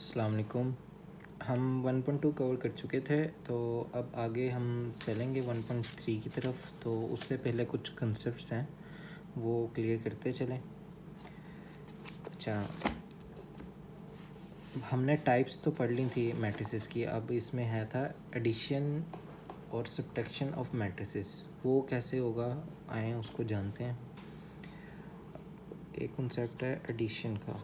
अस्सलाम वालेकुम। हम 1.2 कवर कर चुके थे, तो अब आगे हम चलेंगे 1.3 की तरफ। तो उससे पहले कुछ कंसेप्ट्स हैं वो क्लियर करते चलें। अच्छा, हमने टाइप्स तो पढ़ ली थी मैट्रिसेस की। अब इसमें है था एडिशन और सब्ट्रैक्शन ऑफ मैट्रिसेस। वो कैसे होगा, आए उसको जानते हैं। एक कंसेप्ट है एडिशन का,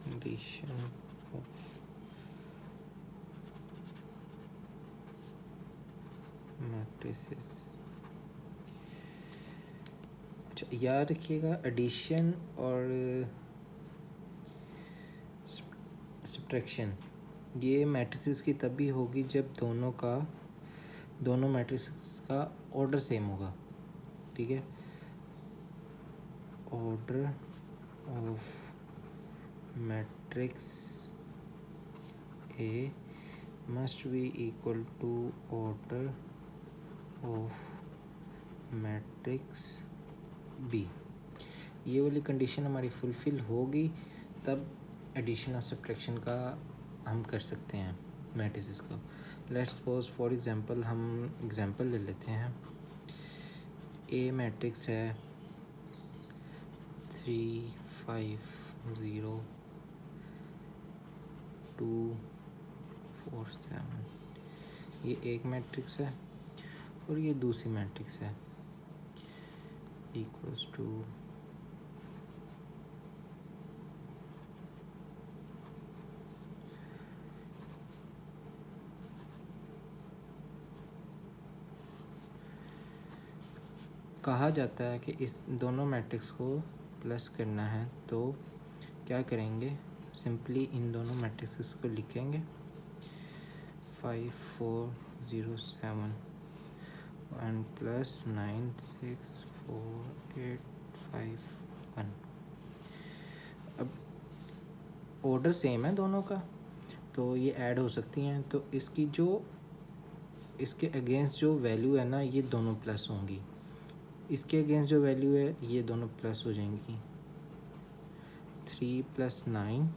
एडिशन ऑफ मैट्रिसेस। अच्छा, याद रखिएगा एडिशन और सब्ट्रैक्शन ये मैट्रिसेस की तभी होगी जब दोनों मैट्रिसेस का ऑर्डर सेम होगा। ठीक है, order of matrix A must be equal to order of matrix B. ये वाली कंडीशन हमारी फुलफिल होगी तब एडिशन और सब्ट्रैक्शन का हम कर सकते हैं मैट्रिसेस को। लेट्स सपोज फॉर एग्जांपल हम एग्जांपल ले लेते हैं। ए मैट्रिक्स है 3 5 0 2 4 7। ये एक मैट्रिक्स है और ये दूसरी मैट्रिक्स है इक्वल्स टू कहा जाता है कि इस दोनों मैट्रिक्स को प्लस करना है तो क्या करेंगे, सिंपली इन दोनों मैट्रिक्स को लिखेंगे 5 4 0 7 1 प्लस 9 6 4 8 5 1। अब ऑर्डर सेम है दोनों का तो ये ऐड हो सकती हैं, तो इसके अगेंस्ट जो वैल्यू है ना ये दोनों प्लस होंगी। इसके अगेंस्ट जो वैल्यू है ये दोनों प्लस हो जाएंगी। 3 plus 9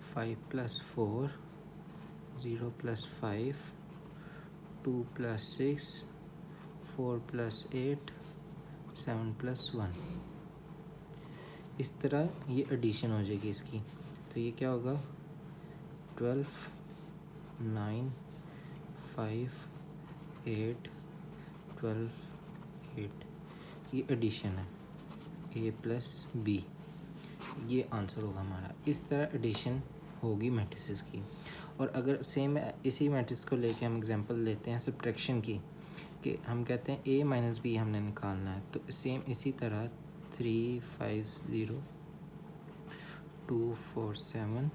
5 plus 4 0 plus 5 2 plus 6 4 plus 8 7 plus 1। इस तरह ये एडिशन हो जाएगी इसकी। तो ये क्या होगा 12 9 5 8 12 8। ये एडिशन है ए प्लस बी, ये आंसर होगा हमारा। इस तरह एडिशन होगी मैट्रिसेस की। और अगर सेम इसी मैट्रिक्स को लेके हम एग्जांपल लेते हैं सब्ट्रैक्शन की, कि हम कहते हैं ए माइनस बी हमने निकालना है, तो सेम इसी तरह 3 5 0 2 4 7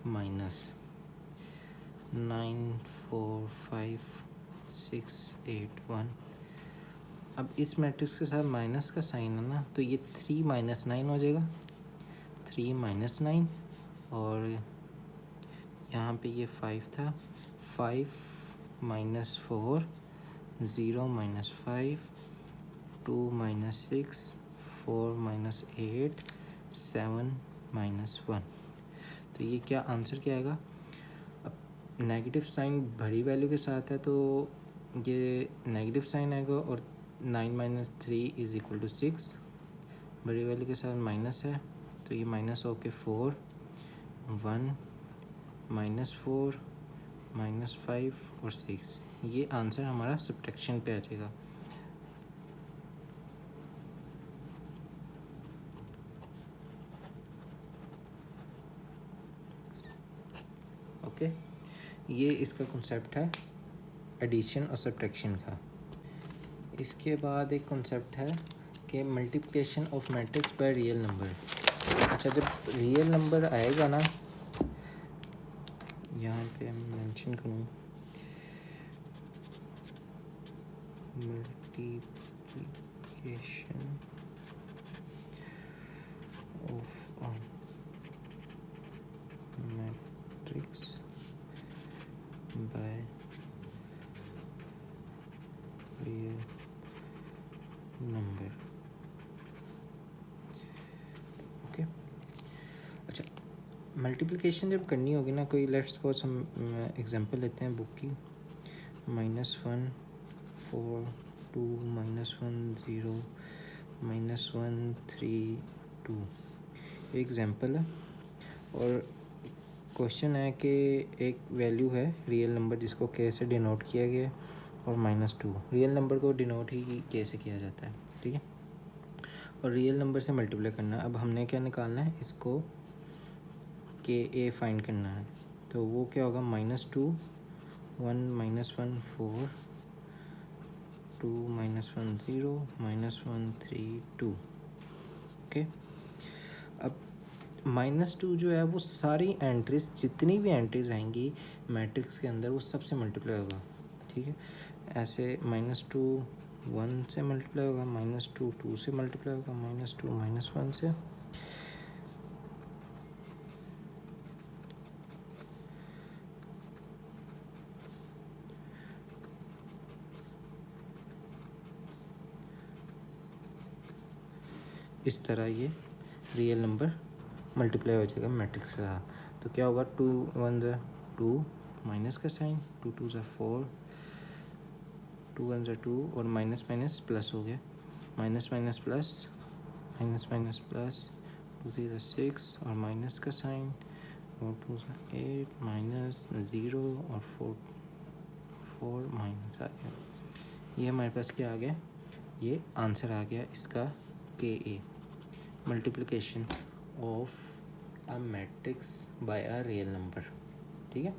माइनस 9 4 5 6 8 1। अब इस मैट्रिक्स के साथ माइनस का साइन है ना, तो ये 3 माइनस 9 हो जाएगा, 3 माइनस 9। और यहाँ पे ये 5 था, 5 minus 4 0 minus 5 2 minus 6 4 minus 8 7 minus 1। तो ये क्या आंसर क्या आएगा। अब नेगेटिव साइन बड़ी वैल्यू के साथ है तो ये नेगेटिव साइन आएगा, और 9 माइनस 3 इज़ इक्वल टू 6। बड़ी वैल्यू के साथ माइनस है तो ये माइनस हो के 4 1 माइनस 4 माइनस 5 और 6। ये आंसर हमारा सब्ट्रैक्शन पे आ जाएगा। ओके, ये इसका कॉन्सेप्ट है एडिशन और सब्ट्रैक्शन का। इसके बाद एक कॉन्सेप्ट है कि multiplication of matrix by real number. अच्छा, जब रियल नंबर आएगा ना, यहाँ पे मैं मेंशन करूँ multiplication of matrix by real number. Multiplication जब करनी होगी ना, कोई लेट्स सपोज हम एग्जांपल लेते हैं बुक की, -1 4 2 -1 0 -1 3 2, एग्जांपल है। और क्वेश्चन है कि एक वैल्यू है रियल नंबर जिसको के से डिनोट किया गया है, और -2, रियल नंबर को डिनोट ही के से किया जाता है, ठीक है। और रियल नंबर से मल्टीप्लाई करना है। अब हमने क्या निकालना है, इसको के ए फाइंड करना है। तो वो क्या होगा, -2 1 -1 4 2 -1 0 -1 3 2, ओके। अब -2 जो है वो सारी एंट्रीज, जितनी भी एंट्रीज आएंगी मैट्रिक्स के अंदर, वो सबसे मल्टीप्लाई होगा, ठीक है। ऐसे -2 1 से मल्टीप्लाई होगा, -2 2 से मल्टीप्लाई होगा, -2 -1 से, इस तरह ये रियल नंबर मल्टीप्लाई हो जाएगा मैट्रिक्स के साथ। तो क्या होगा, 2 1 2, माइनस का साइन, 2 2 4, 2 1 2, और माइनस माइनस प्लस हो गया, minus minus plus, minus minus plus, 2 3 6, और माइनस का साइन, और 2 8, माइनस 0, और 4 माइनस आ गया। ये हमारे पास क्या आ गया, ये आंसर आ गया इसका, K A, multiplication of a matrix by a real number, ठीक है।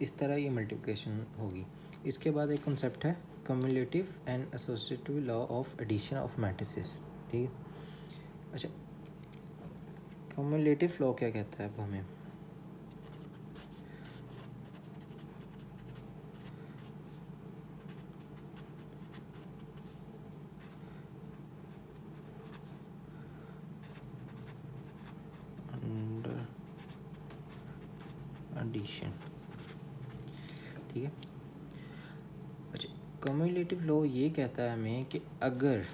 इस तरह ये मल्टीप्लिकेशन होगी। इसके बाद एक कॉन्सेप्ट है cumulative and associative law of addition of matrices, ठीक है। अच्छा, कम्युलेटिव लॉ क्या कहता है अब हमें, अंडर एडिशन, ठीक है। अच्छा, कम्युलेटिव लॉ ये कहता है हमें कि अगर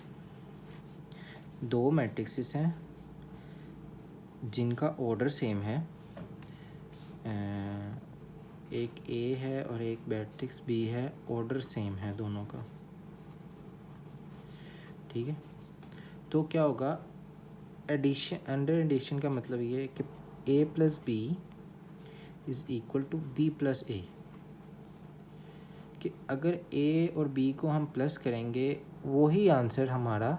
दो मैट्रिक्सेस हैं जिनका ऑर्डर सेम है, एक ए है और एक मैट्रिक्स बी है, ऑर्डर सेम है दोनों का, ठीक है। तो क्या होगा, एडिशन, अंडर एडिशन का मतलब ये है कि A plus B is equal to B plus A, कि अगर ए और बी को हम प्लस करेंगे वही आंसर हमारा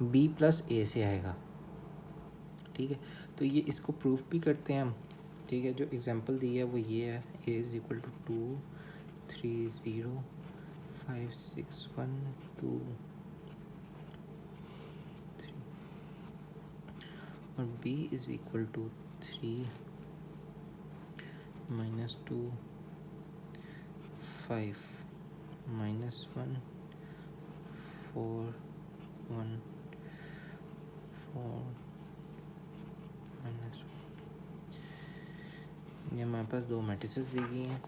बी प्लस ए से आएगा, ठीक है। तो ये इसको प्रूफ भी करते हैं हम, ठीक है। जो एग्जांपल दी है वो ये है, ए इज़ इक्वल टू 2 3 0 5 6 1 2 3, और b इज़ इक्वल टू 3 -2 5 -1 4 1 4 -1। ये हमारे पास दो मैट्रिसेस दी गई हैं।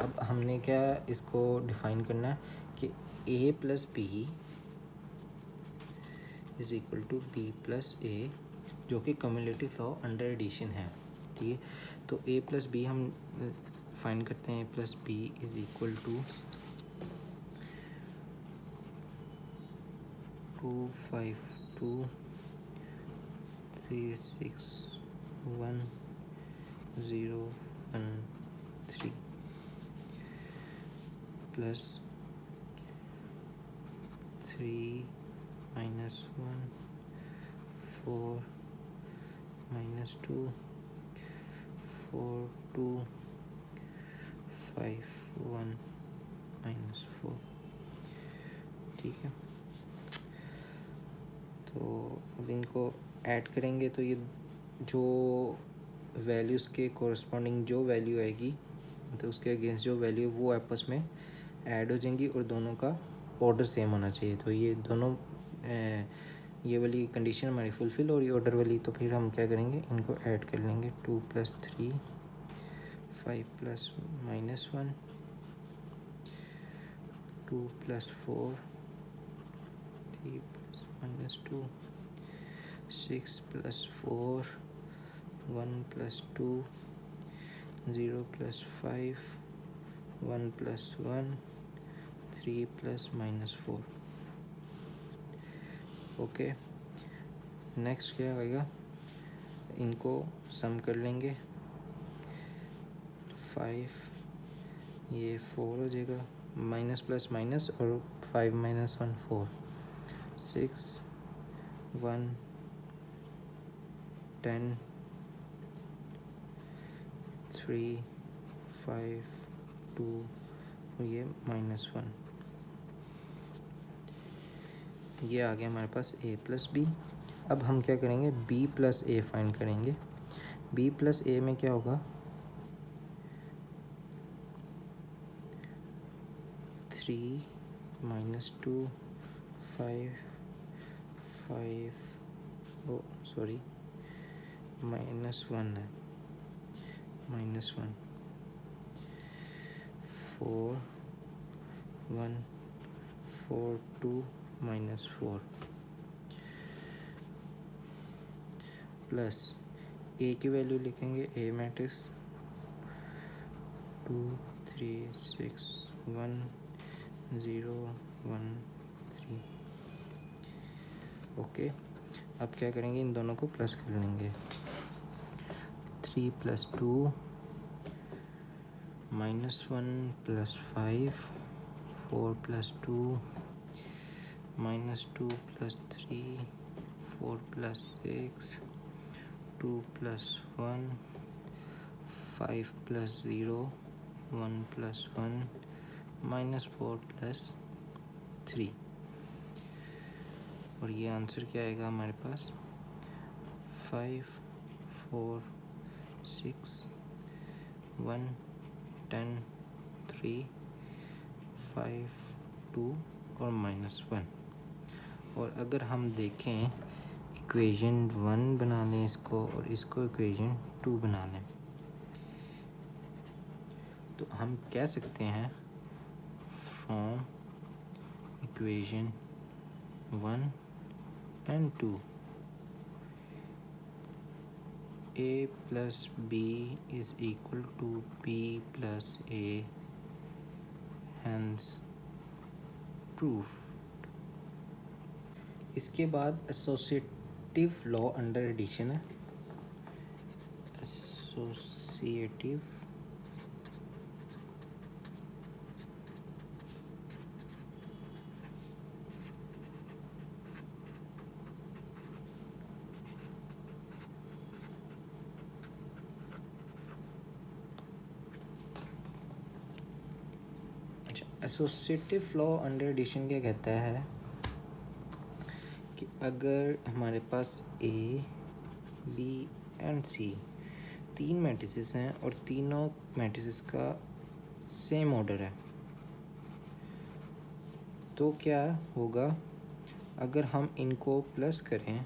अब हमने क्या इसको डिफाइन करना है कि a plus B is equal to B plus A, जो कि कम्युलेटिव लॉ अंडर एडिशन है, ठीक है। तो a प्लस बी हम फाइंड करते हैं, a plus B is equal to 2 5 2 3 6 1 0 1 3 plus 3 -1 4 -2 4 2 5 1 -4, ठीक है। तो अब इनको ऐड करेंगे तो ये जो वैल्यूज़ के कोरस्पॉन्डिंग जो वैल्यू आएगी, तो उसके अगेंस्ट जो वैल्यू वो आपस में ऐड हो जाएंगी, और दोनों का ऑर्डर सेम होना चाहिए। तो ये दोनों ये वाली कंडीशन हमारी फुलफ़िल और ये ऑर्डर वाली, तो फिर हम क्या करेंगे, इनको ऐड कर लेंगे। 2 + 3 5 + -1 2 + 4 3 + -2 6 + 4 1 plus 2, 0 plus 5, 1 plus 1, 3 plus -4. Okay, next क्या आएगा, इनको सम कर लेंगे। 5 ये 4 हो जाएगा, माइनस प्लस माइनस और 5 - 1 4, 6 1 10 3 5 2 और ये -1। ये आ गया हमारे पास a प्लस बी। अब हम क्या करेंगे, b प्लस ए फाइंड करेंगे। b प्लस ए में क्या होगा, 3 -2 5 5 ओ सॉरी -1 है, -1 4 1 4 2 -4 प्लस ए की वैल्यू लिखेंगे, ए मैट्रिक्स 2 3 6 1 0 1 3। ओके, अब क्या करेंगे, इन दोनों को प्लस कर लेंगे। 3 + 2 -1 + 5 4 + 2 -2 + 3 4 + 6 2 + 1 5 + 0 1 + 1 -4 + 3। और ये आंसर क्या आएगा हमारे पास, 5 4 6 1 10 3 5 2 और -1। और अगर हम देखें इक्वेशन 1 बना लें इसको, और इसको इक्वेशन 2 बना लें, तो हम कह सकते हैं from equation 1 and 2 a plus b is equal to b plus a, hence proved। इसके बाद एसोसिएटिव लॉ अंडर एडिशन है, associative associative law under addition क्या कहता है कि अगर हमारे पास A B and C 3 matrices हैं और तीनों मैट्रिसेस का सेम ऑर्डर है, तो क्या होगा, अगर हम इनको प्लस करें,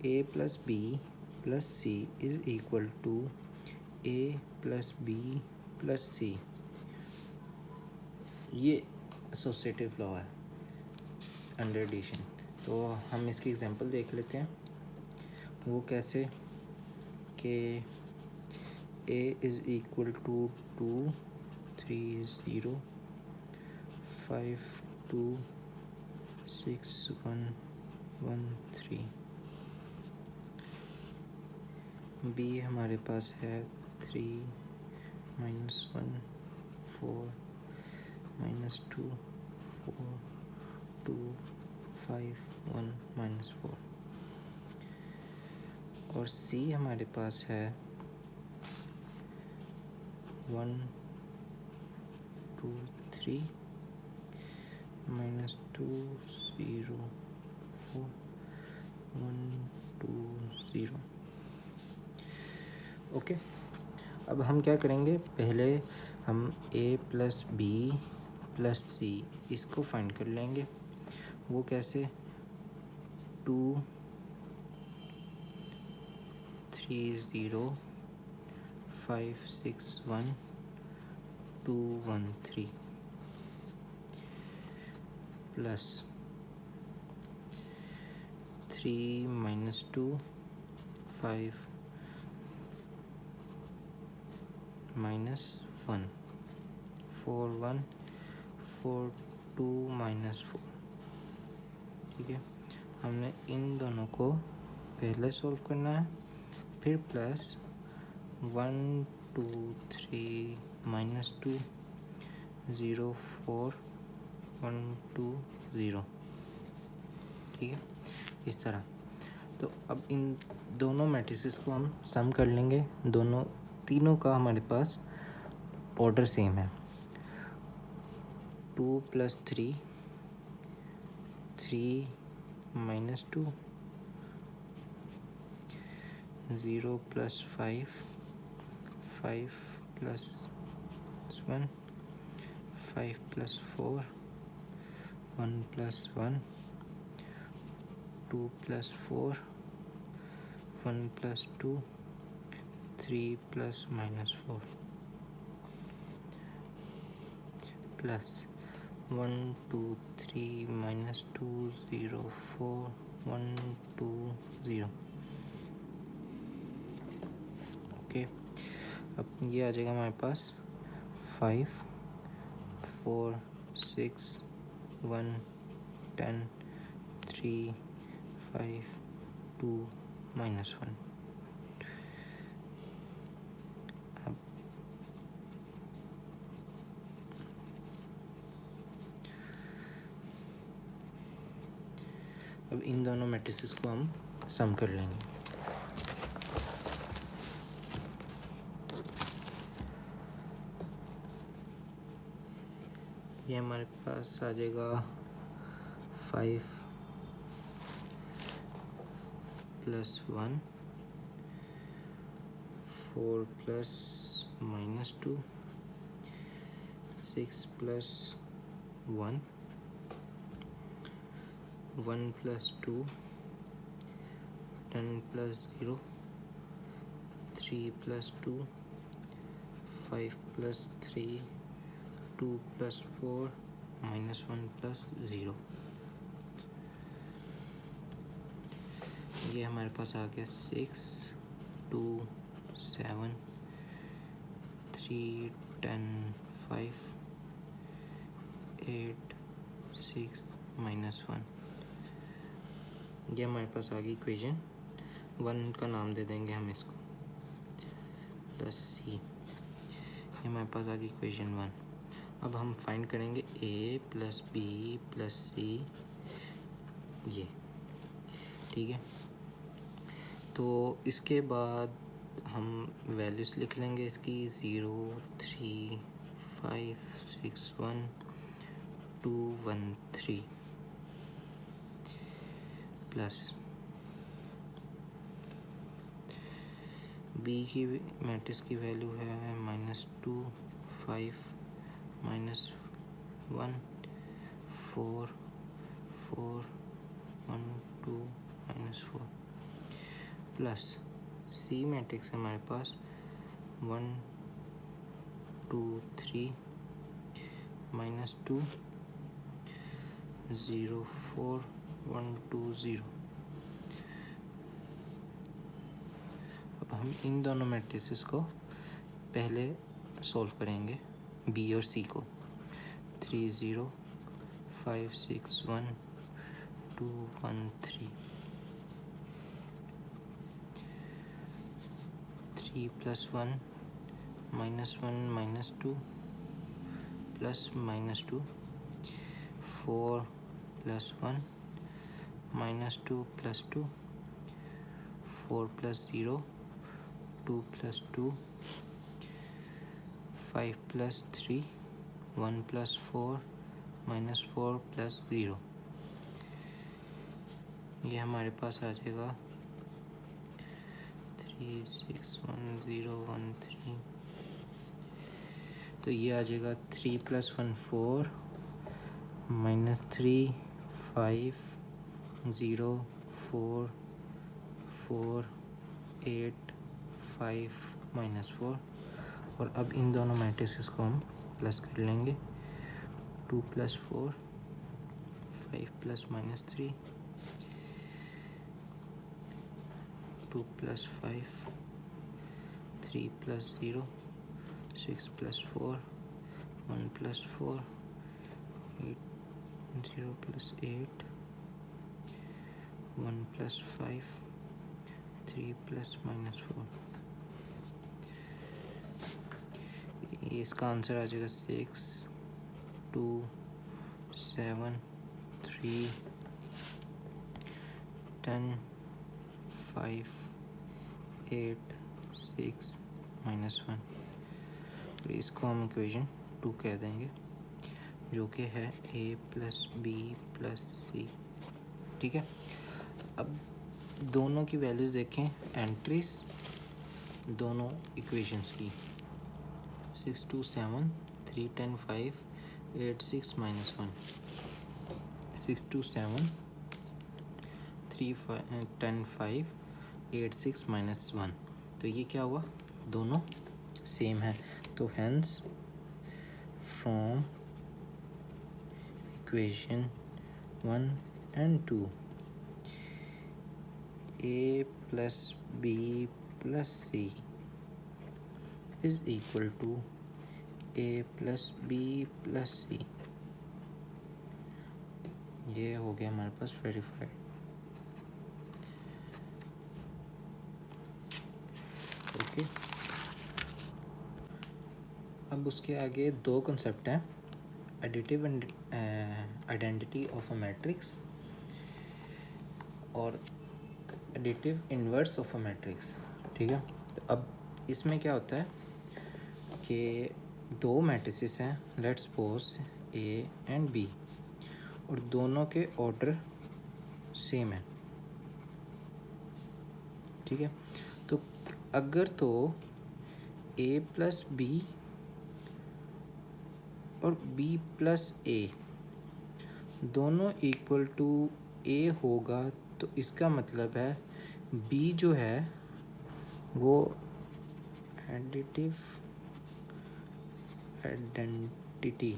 a + b + c is equal to a + b + c। ये एसोसिएटिव लॉ है अंडर एडिशन। तो हम इसकी एग्जांपल देख लेते हैं, वो कैसे कि a is equal to 2 3 0 5 2 6 1 1 3। b हमारे पास है 3 -1 4 -2 4 2 5 1 -4। और c हमारे पास है 1 2 3 -2 0 4 1 2 0। ओके, अब हम क्या करेंगे, पहले हम a + b + c इसको फाइंड कर लेंगे। वो कैसे, 2 3 0 5 6 1 2 1 3 प्लस 3 - 2 5 -1, 4 1, 4 2 -4। ठीक है, हमने इन दोनों को पहले सॉल्व करना है, फिर प्लस 1 2 3 -2 0 4 1 2 0। ठीक है, इस तरह। तो अब इन दोनों मैट्रिसेस को हम सम कर लेंगे। तीनों का हमारे पास ऑर्डर सेम है। 2 + 3 3 -2 0 + 5 5 + 1 5 + 4 1 + 1 2 + 4 1 + 2 3 + -4 प्लस 1 2 3 -2 0 4 1 2 0। ओके, अब ये आ जाएगा हमारे पास 5 4 6 1 10 3 5 2 -1। अब इन दोनों मैट्रिसेस को हम सम कर लेंगे। ये हमारे पास आ जाएगा 5 + 1 4 + -2 6 + 1 1 + 2 10 + 0 3 + 2 5 + 3 2 + 4 -1 + 0। ये हमारे पास आ गया 6 2 7 3 10 5 8 6 -1। ये हमारे पास आ गई इक्वेशन 1 का नाम दे देंगे हम इसको, प्लस सी। ये हमारे पास आ गई इक्वेशन 1। अब हम फाइंड करेंगे a + b + c, ये। ठीक है, तो इसके बाद हम वैल्यूज़ लिख लेंगे इसकी 0 3 5 6 1 2 1 3 प्लस b की मैट्रिक्स की वैल्यू है -2 5 -1 4 4 1 2 -4 प्लस सी मैट्रिक्स हमारे पास 1 2 3 -2 0 4 1 2 0। अब हम इन दोनों मैट्रिसेस को पहले सॉल्व करेंगे, बी और सी को। 3 0 5 6 1 2 1 3 3 + 1 -1 -2 प्लस -2 4 + 1 -2 + 2 4 + 0 2 + 2 5 + 3 1 + 4 -4 + 0। ये हमारे पास आ जाएगा 3 6 1 0 1 3। तो ये आ जाएगा 3 + 1 4 -3 5 0 4 4 8 5 -4। और अब इन दोनों मैट्रिसेस को हम प्लस कर लेंगे। 2 + 4 5 + -3 2 + 5 3 + 0 6 + 4, 1 + 4, 8, 0 + 8, 1 + 5, 3 + -4। इसका आंसर आ जाएगा 6, 2, 7, 3, 10, 5, 8, 6, -1। और इसको हम इक्वेशन 2 कह देंगे, जो कि है a + b + c। ठीक है, अब दोनों की वैल्यूज़ देखें, एंट्रीज दोनों इक्वेशंस की। 6, 2, 7, 3, 10, 5, 8, 6, -1। 6, 2, 7, 3, 10, 5, 8, 6, -1। तो ये क्या हुआ, दोनों सेम है। तो hence from equation 1 and 2, a + b + c is equal to a + b + c। ये हो गया हमारे पास वेरीफाइड। ओके, अब उसके आगे दो कंसेप्ट हैं, additive identity of a matrix और additive inverse of a matrix. ठीक है, तो अब इसमें क्या होता है कि दो मैट्रिसेस हैं, let's suppose A and B, और दोनों के ऑर्डर सेम है। ठीक है, तो अगर तो A + B और B + A दोनों इक्वल टू A होगा, तो इसका मतलब है B जो है वो additive identity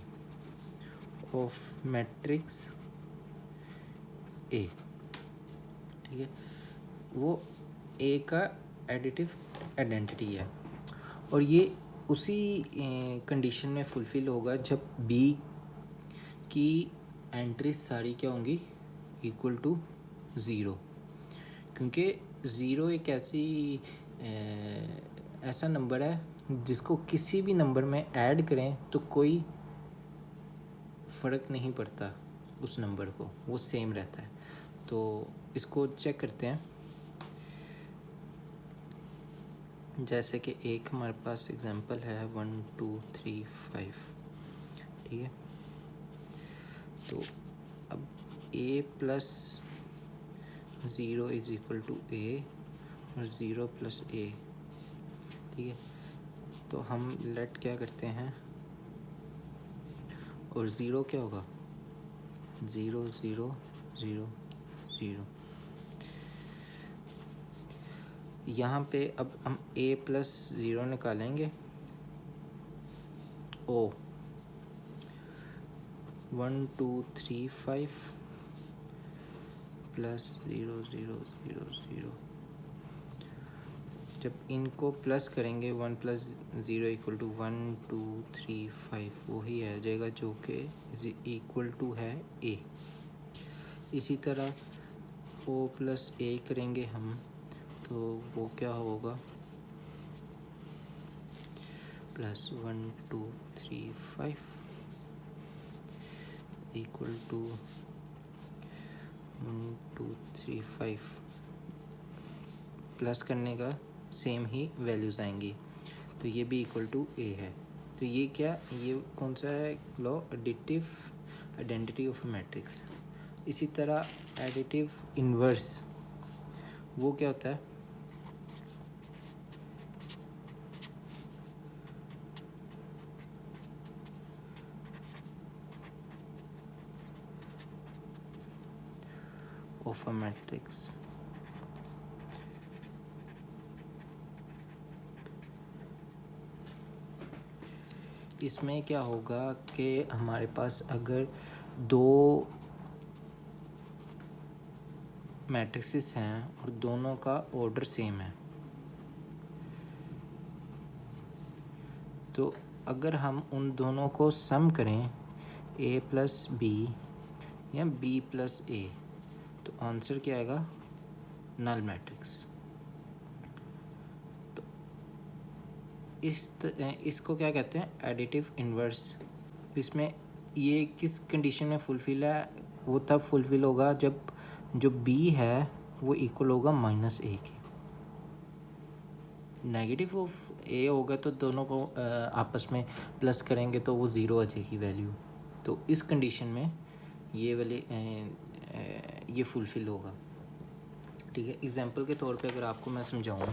of matrix A। ठीक है, वो A का एडिटिव आइडेंटिटी है, और ये उसी कंडीशन में फुलफ़िल होगा जब B की एंट्रीज सारी क्या होंगी, इक्वल टू 0। क्योंकि 0 एक ऐसा नंबर है जिसको किसी भी नंबर में ऐड करें तो कोई फ़र्क नहीं पड़ता, उस नंबर को वो सेम रहता है। तो इसको चेक करते हैं, जैसे कि एक हमारे पास एग्जांपल है 1, 2, 3, 5। ठीक है, तो अब a + 0 is equal to a और 0 + a। ठीक है, तो हम लेट क्या करते हैं, और 0 क्या होगा, 0, 0, 0, 0। यहाँ पे अब हम a + 0 निकालेंगे, o 1, 2, 3, 5 + 0, 0, 0, 0। जब इनको प्लस करेंगे 1 + 0 इक्वल टू 1, 2, 3, 5, वही आ जाएगा जो कि इक्वल टू है a। इसी तरह o + a करेंगे हम, तो वो क्या होगा, +1, 2, 3, 5 इक्वल टू 1, 2, 3, 5। प्लस करने का सेम ही वैल्यूज़ आएंगी, तो ये भी इक्वल टू a है। तो ये क्या, ये कौन सा है law, additive identity of matrix. इसी तरह एडिटिव इन्वर्स, वो क्या होता है, ऑफ अ मैट्रिक्स। इसमें क्या होगा कि हमारे पास अगर दो मैट्रिक्सेस हैं और दोनों का ऑर्डर सेम है, तो अगर हम उन दोनों को सम करें a प्लस बी या b प्लस a, तो आंसर क्या आएगा? Null matrix. तो इसको क्या कहते हैं? Additive inverse. इसमें ये किस कंडीशन में फुलफ़िल है? वो तब फुलफ़िल होगा जब जो b है वो इक्वल होगा -a के। नेगेटिव ऑफ a होगा तो दोनों को आपस में प्लस करेंगे तो वो ज़ीरो आ जाएगी वैल्यू। तो इस कंडीशन में ये वाले ये फुलफ़िल होगा। ठीक है, एग्जांपल के तौर पे अगर आपको मैं समझाऊँ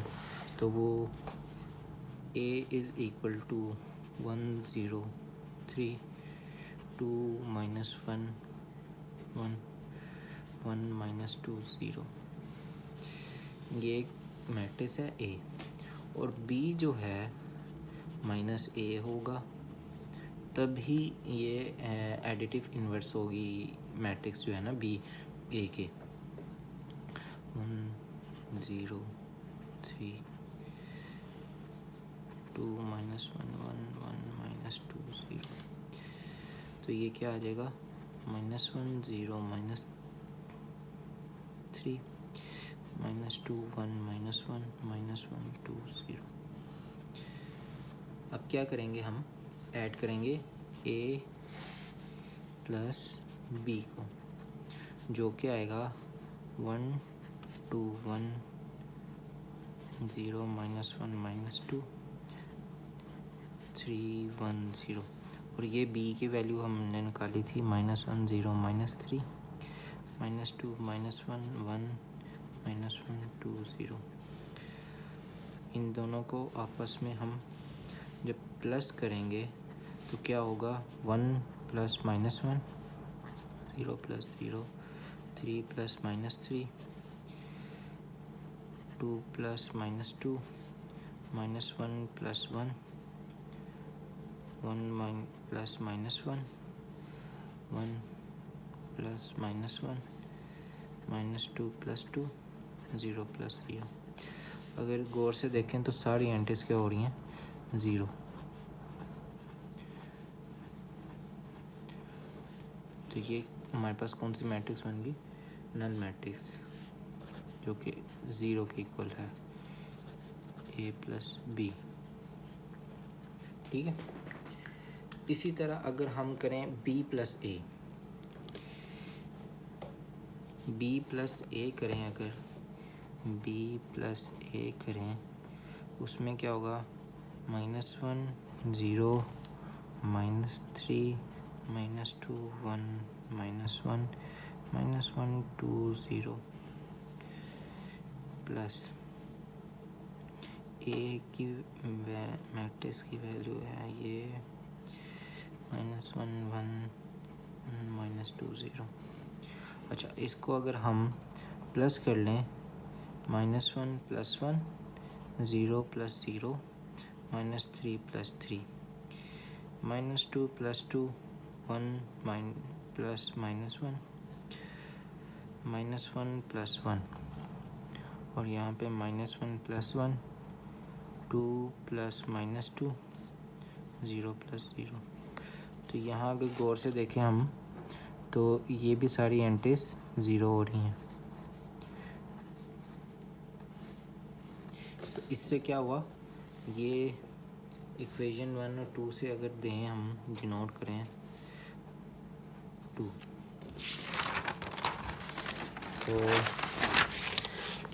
तो वो a इज़ इक्वल टू 1 0 3 2 -1 1 1 -2 0, ये एक मैट्रिक्स है a। और b जो है -a होगा, तभी ये एडिटिव इन्वर्स होगी मैट्रिक्स जो है ना b a के। 1 0 3 2 -1 1 1 -2 0, तो ये क्या आ जाएगा? -1 0 -3 -2 1 -1 1 2 0। अब क्या करेंगे? हम ऐड करेंगे a प्लस b को, जो क्या आएगा? 1 2 1 0 -1 -2 3 1 0। और ये b की वैल्यू हमने निकाली थी -1 0 -3 -2 -1 1 -1 2 0। इन दोनों को आपस में हम जब प्लस करेंगे तो क्या होगा? 1 plus -1 0 plus 0 3 plus -3 2 plus -2 -1 plus 1 1 plus -1 1 plus -1 -2 plus 2 0 plus 0। अगर गौर से देखें तो सारी एंट्रीज क्या हो रही हैं? 0। तो ये हमारे पास कौन सी मैट्रिक्स बन गई? नल मैट्रिक्स, जो कि 0 के इक्वल है, a प्लस बी। ठीक है, इसी तरह अगर हम करें b प्लस a, करें, अगर b प्लस a करें, उसमें क्या होगा? -1 0 -3 -2 1 -1 -1 2 0 प्लस a की मैट्रिक्स की वैल्यू है ये -1 1 -2 0। अच्छा, इसको अगर हम प्लस कर लें, -1 plus 1 0 plus 0 -3 plus 3 -2 plus 2 1 plus -1 -1 plus 1, और यहाँ पे -1 प्लस 1 2 प्लस -2 0 प्लस 0। तो यहाँ अगर गौर से देखें हम तो ये भी सारी एंट्रीज 0 हो रही हैं। तो इससे क्या हुआ? ये इक्वेशन 1 और 2 से अगर दें हम, डिनोट करें 2, तो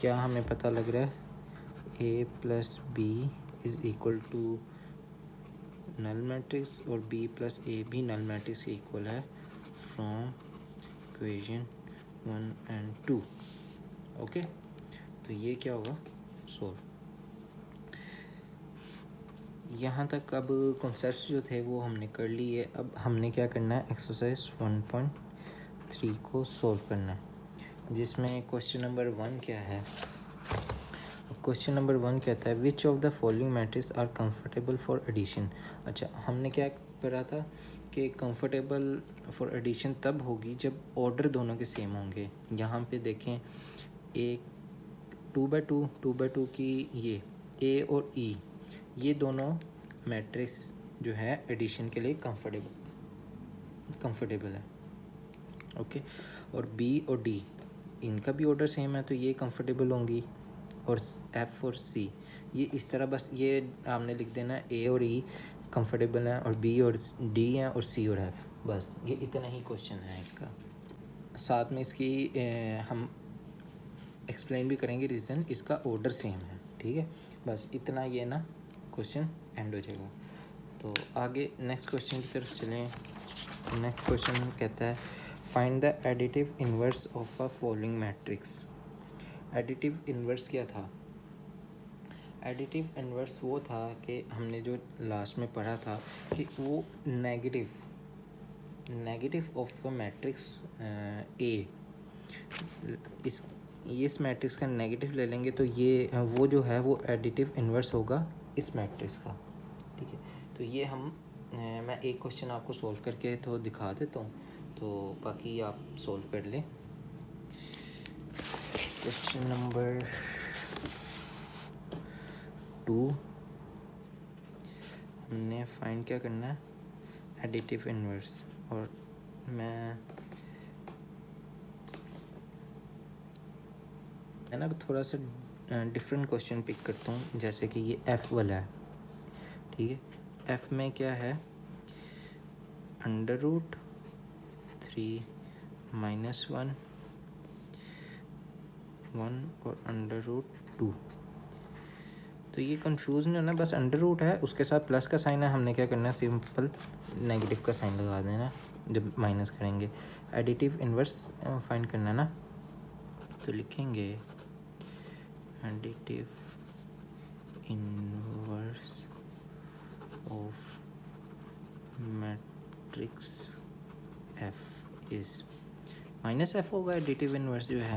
क्या हमें पता लग रहा है? a plus B is equal to null matrix, और b प्लस a भी नल मैट्रिक्स के इक्वल है फ्रॉम इक्वेशन 1 एंड 2। ओके, तो ये क्या होगा? सोल्व। यहाँ तक अब कॉन्सेप्ट्स जो थे वो हमने कर लिए। अब हमने क्या करना है? एक्सरसाइज 1.3 को सॉल्व करना है, जिसमें क्वेश्चन नंबर 1 क्या है? क्वेश्चन नंबर 1 कहता है which of the following matrix are comfortable for addition. अच्छा, हमने क्या करा था कि कंफर्टेबल फॉर एडिशन तब होगी जब ऑर्डर दोनों के सेम होंगे। यहाँ पे देखें, एक 2 by 2 की ये a और e, ये दोनों मैट्रिक्स जो है एडिशन के लिए कंफर्टेबल है। ओके, और बी और डी इनका भी ऑर्डर सेम है तो ये कंफर्टेबल होंगी, और एफ़ और सी ये इस तरह बस ये आपने लिख देना ए और ई कंफर्टेबल हैं, और बी और डी हैं, और सी और एफ, बस ये इतना ही क्वेश्चन है इसका। साथ में इसकी हम एक्सप्लेन भी करेंगे रीज़न, इसका ऑर्डर सेम है, ठीक है। बस इतना ये ना क्वेश्चन एंड हो जाएगा। तो आगे नेक्स्ट क्वेश्चन की तरफ चलें। नेक्स्ट क्वेश्चन कहता है find the additive inverse of a following matrix. Additive inverse क्या था? एडिटिव इन्वर्स वो था कि हमने जो लास्ट में पढ़ा था कि वो negative of a matrix A, इस मैट्रिक्स का नेगेटिव ले लेंगे तो ये वो जो है वो एडिटिव इन्वर्स होगा इस मैट्रिक्स का, ठीक है। तो ये हम मैं एक क्वेश्चन आपको सॉल्व करके तो दिखा देता हूँ, तो बाकी आप सॉल्व कर लें। क्वेश्चन नंबर 2 हमने फाइंड क्या करना है, एडिटिव इन्वर्स। और मैं ना थोड़ा सा डिफरेंट क्वेश्चन पिक करता हूँ, जैसे कि ये एफ़ वाला है, ठीक है। एफ़ में क्या है, √3 -1 1 और √2। तो ये कंफ्यूज नहीं होना, बस अंडर रूट है, उसके साथ प्लस का साइन है, हमने क्या करना है सिंपल नेगेटिव का साइन लगा देना जब माइनस करेंगे। एडिटिव इन्वर्स फाइंड करना ना, तो लिखेंगे additive inverse of matrix F is -f होगा एडिटिव इन्वर्स जो है।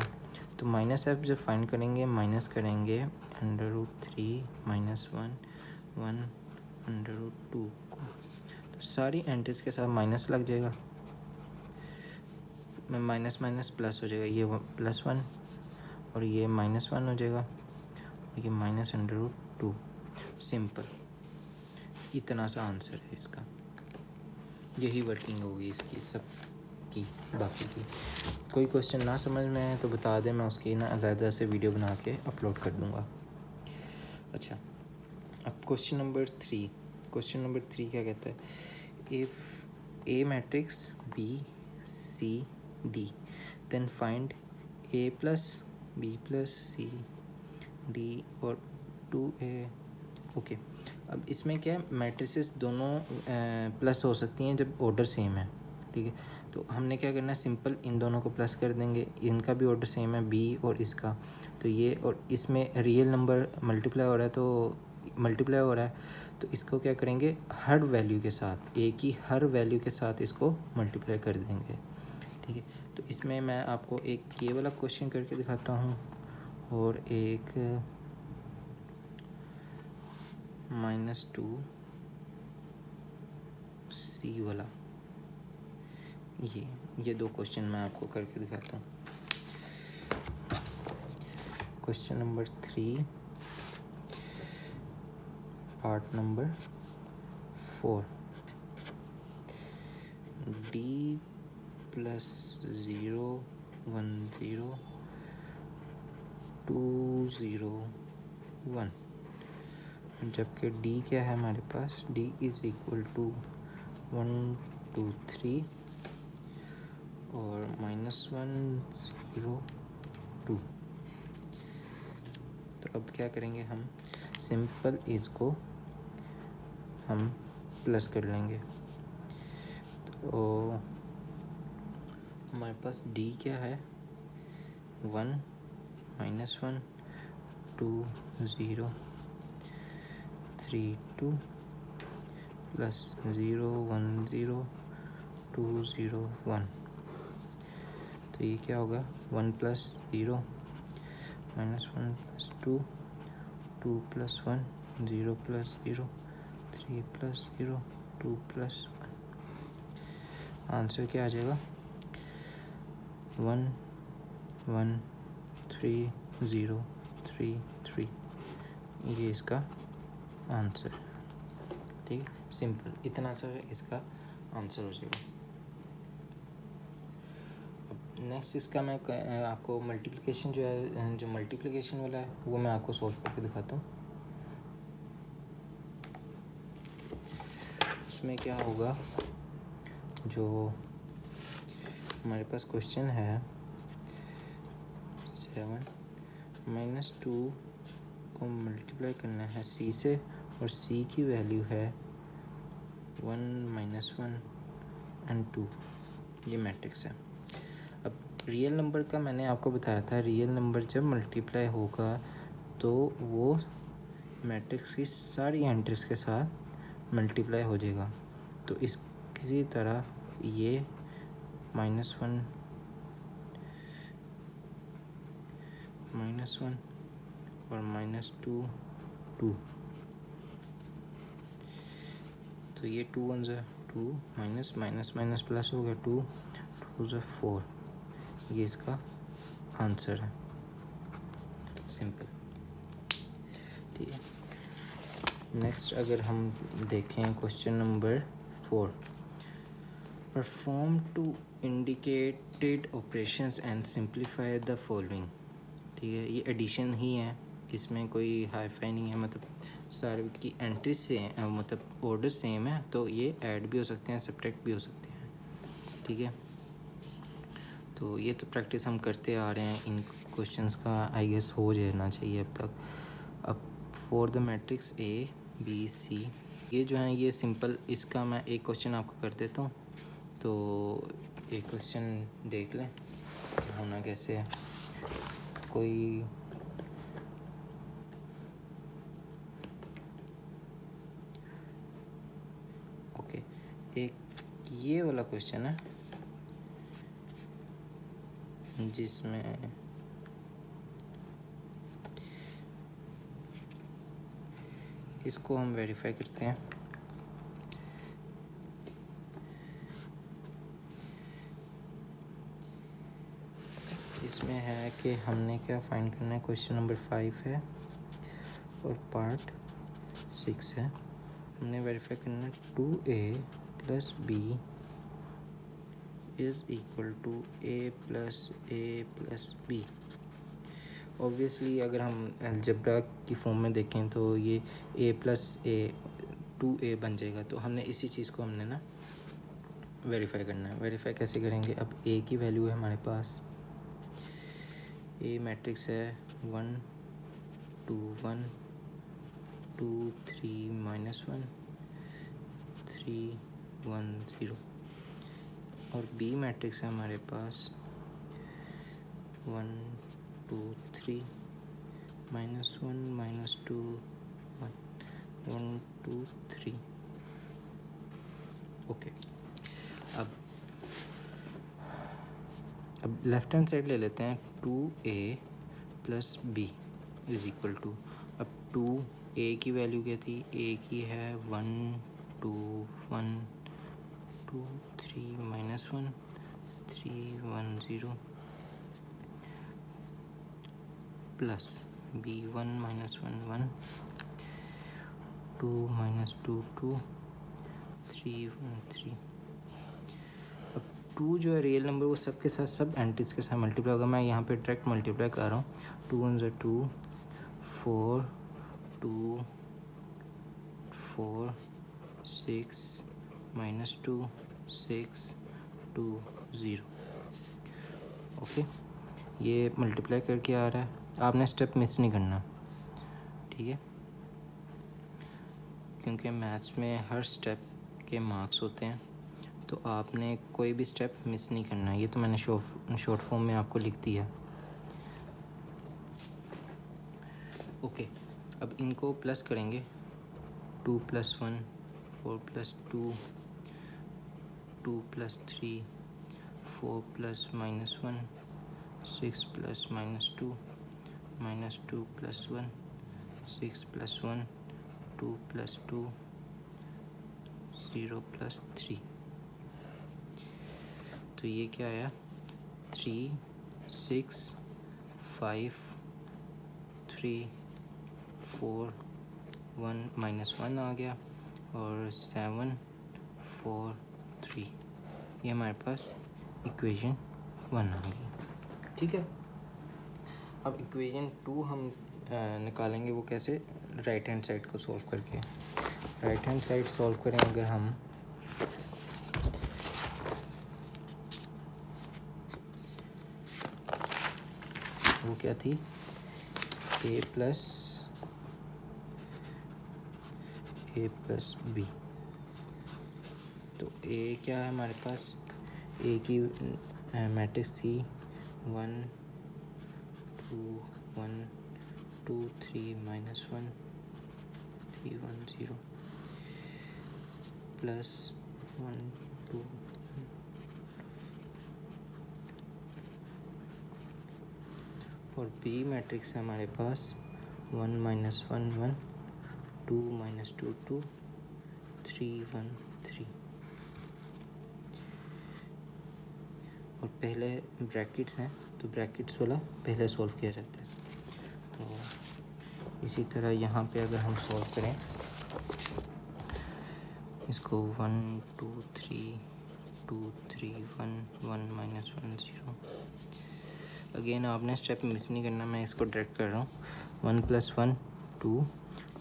तो -f जब फाइंड करेंगे माइनस करेंगे √3 -1 1 √2 को, तो सारी एंट्रीज के साथ माइनस लग जाएगा, माइनस माइनस प्लस हो जाएगा, ये +1 और ये -1 हो जाएगा, ये -√2। सिंपल, इतना सा आंसर है इसका। यही वर्किंग होगी इसकी सब की, बाकी की। कोई क्वेश्चन ना समझ में आए तो बता दें, मैं उसकी ना अलग से वीडियो बना के अपलोड कर दूँगा। अच्छा, अब क्वेश्चन नंबर 3 क्या कहता है, if A matrix B C D then find a + b + c d और 2a। ओके, अब इसमें क्या है, मैट्रिसेस दोनों प्लस हो सकती हैं जब ऑर्डर सेम है, ठीक है। तो हमने क्या करना है, सिंपल इन दोनों को प्लस कर देंगे, इनका भी ऑर्डर सेम है बी और इसका, तो ये और इसमें रियल नंबर मल्टीप्लाई हो रहा है, तो इसको क्या करेंगे, हर वैल्यू के साथ, ए की हर वैल्यू के साथ इसको मल्टीप्लाई कर देंगे, ठीक है। तो इसमें मैं आपको एक ये वाला क्वेश्चन करके दिखाता हूँ, और एक -2 सी वाला, ये दो क्वेश्चन मैं आपको करके दिखाता हूँ। Question number 3 part number 4, d + 0 1 0 2 0 1, जबकि d क्या है हमारे पास, d = 1 2 3 और -1 0 2। तो अब क्या करेंगे, हम सिंपल इसको हम प्लस कर लेंगे, तो हमारे पास d क्या है, 1 -1 2 0 3 2 + 0 1 0 2 0 1। तो ये क्या होगा, 1 + 0 -1 + 2 2 + 1 0 + 0 3 + 0 2 + 1। आंसर क्या आ जाएगा, 1 1 3 0 3 3, ये इसका आंसर, ठीक है। सिंपल, इतना सा इसका आंसर हो जाएगा। नेक्स्ट इसका मैं आपको मल्टीप्लिकेशन जो है, जो मल्टीप्लिकेशन वाला है वो मैं आपको सॉल्व करके दिखाता हूँ। उसमें क्या होगा, जो हमारे पास क्वेश्चन है 7 -2 को मल्टीप्लाई करना है c से, और c की वैल्यू है 1 -1 एंड 2, ये मैट्रिक्स है। अब रियल नंबर का मैंने आपको बताया था, रियल नंबर जब मल्टीप्लाई होगा तो वो मैट्रिक्स की सारी एंट्रीज के साथ मल्टीप्लाई हो जाएगा। तो इस किसी तरह ये -1 और -2 2, तो ये 2 1 ज़ा 2, माइनस माइनस माइनस प्लस हो गया 2 2 ज़ा 4, ये इसका आंसर है। सिंपल, ठीक है। नेक्स्ट अगर हम देखें question number 4, perform to indicated operations and simplify the following. ठीक है, ये एडिशन ही है, इसमें कोई हाई फाई नहीं है, मतलब सारे की एंट्रीज से मतलब ऑर्डर सेम है, तो ये ऐड भी हो सकते हैं, सब्ट्रैक्ट भी हो सकते हैं। ठीक है, तो ये तो प्रैक्टिस हम करते आ रहे हैं, इन क्वेश्चंस का आई गेस हो जाना चाहिए अब तक। अब for the matrix A B C, ये जो है ये सिंपल, इसका मैं एक क्वेश्चन आपको कर देता हूँ, तो एक क्वेश्चन देख लें होना कैसे है। कोई ओके, एक ये वाला क्वेश्चन है जिसमें इसको हम वेरीफाई करते हैं। इसमें है कि हमने क्या फाइंड करना है, क्वेश्चन नंबर 5 है और पार्ट 6 है। हमने वेरीफाई करना है 2a + b is equal to a + b। Obviously अगर हम अलजेब्रा की फॉर्म में देखें तो ये a + a 2a बन जाएगा, तो हमने इसी चीज़ को हमने ना वेरीफाई करना है। वेरीफाई कैसे करेंगे, अब a की वैल्यू है हमारे पास, a मैट्रिक्स है 1 2 1 2 3 -1 3 1 0, और b मैट्रिक्स है हमारे पास 1 2 3 -1 -2 1 1 2 3। ओके, अब लेफ्ट हैंड साइड ले लेते हैं, 2a + b is equal to, अब 2a की वैल्यू क्या थी, a की है 1 2 1 2 3 -1 3 1 0 प्लस b 1 -1 1 2 -2 2 3 1 3। अब 2 जो है रियल नंबर, वो सब के साथ सब एंट्रीज के साथ मल्टीप्लाई होगा। मैं यहाँ पे डायरेक्ट मल्टीप्लाई कर रहा हूँ, 2 1 ज़ा 2 4 2 4 6 -2 6 2 0। ओके, ये मल्टीप्लाई करके आ रहा है, आपने स्टेप मिस नहीं करना, ठीक है, क्योंकि मैथ्स में हर स्टेप के मार्क्स होते हैं, तो आपने कोई भी स्टेप मिस नहीं करना है। ये तो मैंने शॉर्ट फॉर्म में आपको लिख दिया। ओके, अब इनको प्लस करेंगे, 2 + 1 4 + 2 2 + 3 4 + -1 6 + -2 -2 + 1 6 + 1 2 + 2 0 + 3। तो ये क्या आया, 3 6 5 3 4 1 -1 आ गया, और 7 4 3, ये हमारे पास इक्वेशन 1 आ गई। ठीक है, अब इक्वेशन 2 हम निकालेंगे, वो कैसे, राइट हैंड साइड को सॉल्व करके। राइट हैंड साइड सॉल्व करेंगे हम, वो क्या थी, a प्लस बी। तो a क्या है हमारे पास, a की मैट्रिक्स थी 1 2 1 2 3 -1 3 1 0 प्लस 1 2 और बी मैट्रिक्स है हमारे पास 1 -1 1 2 -2 2 3 1 3। और पहले ब्रैकेट्स हैं तो ब्रैकेट्स वाला पहले सॉल्व किया जाता है। तो इसी तरह यहाँ पे अगर हम सॉल्व करें इसको 1 2 3 2 3 1 1 -1 0। अगेन आपने स्टेप मिस नहीं करना, मैं इसको डायरेक्ट कर रहा हूँ। 1 + 1 2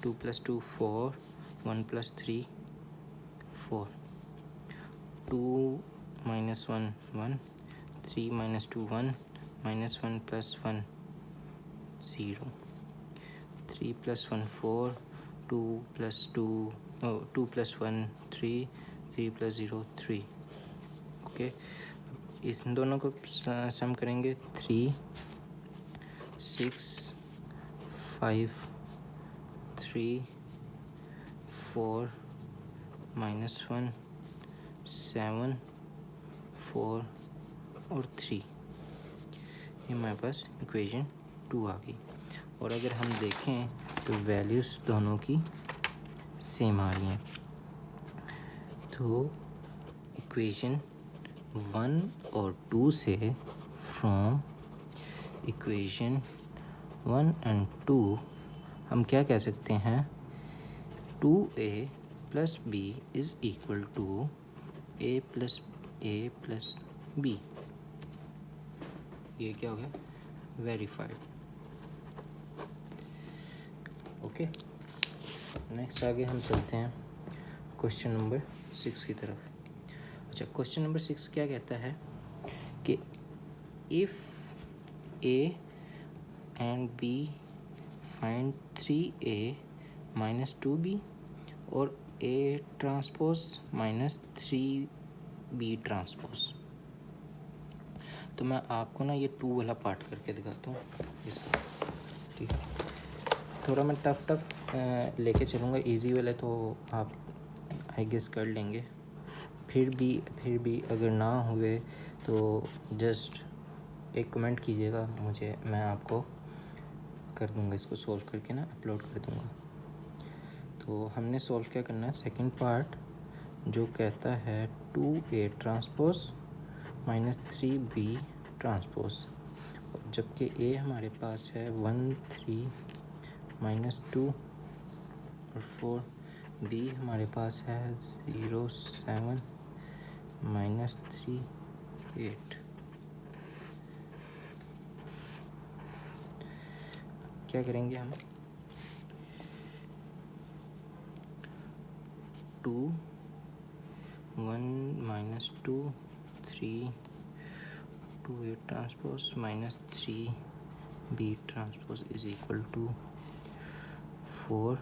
2 + 2 4 1 + 3 4 2 -1 1 3 -2 1 -1 + 1 0 3 + 1 4 2 + 2 2 + 1 3 3 + 0 3। ओके, इस दोनों को सम करेंगे 3 6 5 3 4 -1 7 4 और 3। ये हमारे पास इक्वेशन 2 आ गई। और अगर हम देखें तो वैल्यूज़ दोनों की सेम आ रही हैं। तो इक्वेशन 1 और 2 से फ्रॉम इक्वेशन 1 एंड 2 हम क्या कह सकते हैं, 2a + b is equal to a + b। ये क्या हो गया, वेरीफाइड। ओके, नेक्स्ट आगे हम चलते हैं क्वेश्चन नंबर 6 की तरफ। अच्छा, क्वेश्चन नंबर 6 क्या कहता है कि if a and b find 3a - 2b और a ट्रांसपोज - 3b ट्रांसपोज। तो मैं आपको ना ये 2 वाला पार्ट करके दिखाता हूँ इसका। ठीक है, थोड़ा मैं टफ लेके चलूँगा, इजी वाले तो आप आई गेस कर लेंगे। फिर भी अगर ना हुए तो जस्ट एक कमेंट कीजिएगा मुझे, मैं आपको कर दूँगा, इसको सॉल्व करके ना अपलोड कर दूँगा। तो हमने सॉल्व क्या करना है, सेकंड पार्ट जो कहता है 2a ट्रांसपोज - 3b ट्रांसपोज, जबकि a हमारे पास है 1 3 -2 और 4, b हमारे पास है 0 7 -3 8। क्या करेंगे हम, 2 1 -2 3 2a transpose - 3b transpose is equal to 4।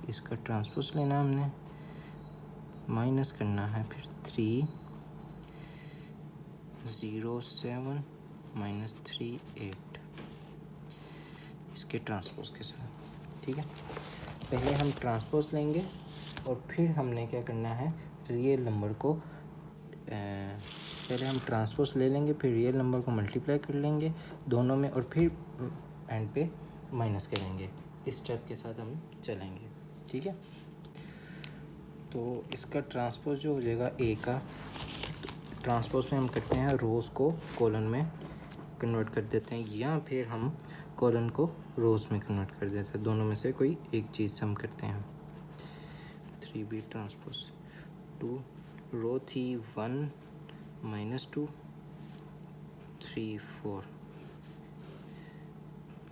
इसका ट्रांसपोज लेना हमने, माइनस करना है, फिर 3 0 7 -3 8 इसके ट्रांसपोज के साथ। ठीक है, पहले हम ट्रांसपोज लेंगे और फिर हमने क्या करना है, रियल नंबर को पहले हम ट्रांसपोज ले लेंगे, फिर रियल नंबर को मल्टीप्लाई कर लेंगे दोनों में, और फिर एंड पे माइनस करेंगे। इस स्टेप के साथ हम चलेंगे। ठीक है, तो इसका ट्रांसपोज जो हो जाएगा ए का, तो ट्रांसपोज में हम करते हैं रोज़ को कॉलन में कन्वर्ट कर देते हैं, या फिर हम कॉलन को रोज़ में कन्वर्ट कर देते हैं। दोनों में से कोई एक चीज़ हम करते हैं। 3b ट्रांसपोज 2, रो थी 1 -2 3 4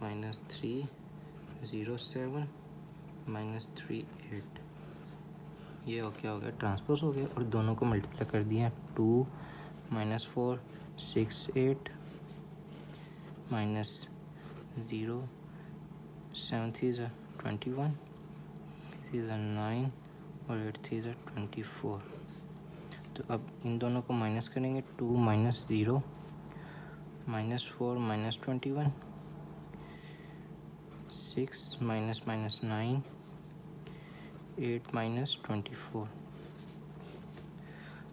-3 0 7 -3 8। ये क्या हो गया, ट्रांसपोज हो गया। और दोनों को मल्टीप्लाई कर दिया, 2 -4 6 8 -0 7 3 21 3 9 और 8 3 24। तो अब इन दोनों को माइनस करेंगे, 2 -0 -4 -21 6 -9 8 -24।